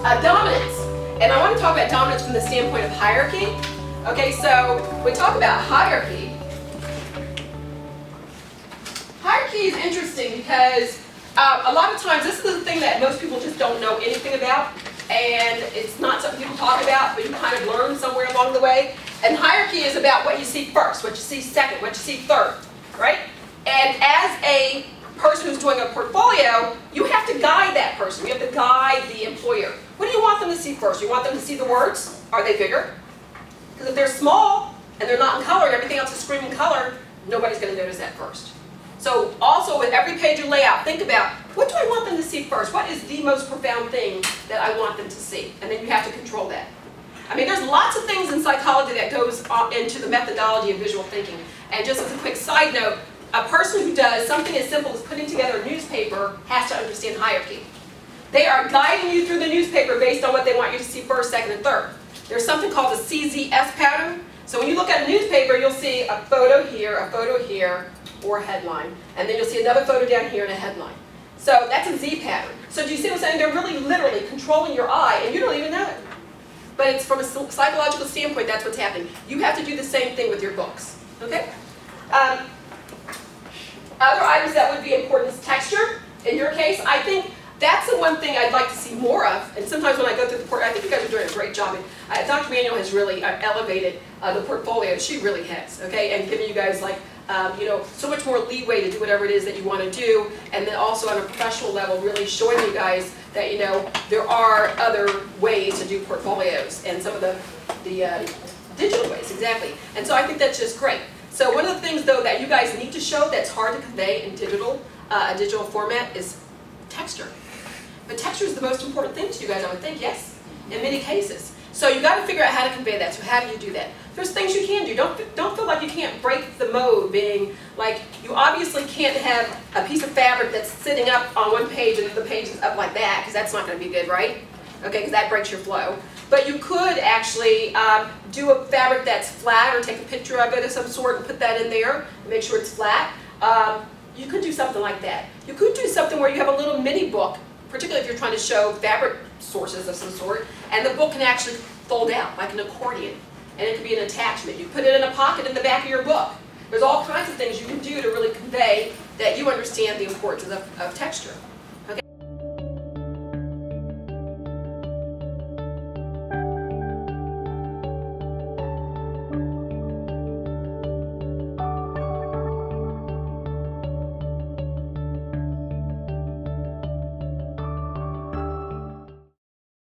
Dominance. And I want to talk about dominance from the standpoint of hierarchy. Okay, so we talk about hierarchy. Hierarchy is interesting because a lot of times this is the thing that most people just don't know anything about, and it's not something people talk about, but you kind of learn somewhere along the way. And hierarchy is about what you see first, what you see second, what you see third, right? And as a person who's doing a portfolio, you have to guide that person. You have to guide the employer. What do you want them to see first? You want them to see the words? Are they bigger? Because if they're small and they're not in color and everything else is screaming color, nobody's going to notice that first. So also with every page you lay out, think about, what do I want them to see first? What is the most profound thing that I want them to see? And then you have to control that. I mean, there's lots of things in psychology that goes into the methodology of visual thinking. And just as a quick side note, a person who does something as simple as putting together a newspaper has to understand hierarchy. They are guiding you through the newspaper based on what they want you to see first, second, and third. There's something called the CZS pattern. So when you look at a newspaper, you'll see a photo here, or a headline. And then you'll see another photo down here and a headline. So that's a Z pattern. So do you see what I'm saying? They're really literally controlling your eye, and you don't even know it. But it's from a psychological standpoint, that's what's happening. You have to do the same thing with your books. Okay? Other items that would be important is texture. In your case, I think that's the one thing I'd like to see more of. And sometimes when I go through the portfolio, I think you guys are doing a great job. Dr. Manuel has really elevated the portfolio. She really has, okay? And giving you guys like, so much more leeway to do whatever it is that you want to do. And then also on a professional level, really showing you guys that, there are other ways to do portfolios and some of the digital ways, exactly. And so I think that's just great. So one of the things, though, that you guys need to show that's hard to convey in a digital format is texture. But texture is the most important thing to you guys, I would think, yes? In many cases. So you got to figure out how to convey that. So how do you do that? There's things you can do. Don't feel like you can't break the mode, being like, you obviously can't have a piece of fabric that's sitting up on one page and the page is up like that, because that's not going to be good, right? Okay, because that breaks your flow. But you could actually do a fabric that's flat, or take a picture of it of some sort and put that in there and make sure it's flat. You could do something like that. You could do something where you have a little mini book, particularly if you're trying to show fabric sources of some sort, and the book can actually fold out like an accordion, and it could be an attachment. You put it in a pocket in the back of your book. There's all kinds of things you can do to really convey that you understand the importance of texture.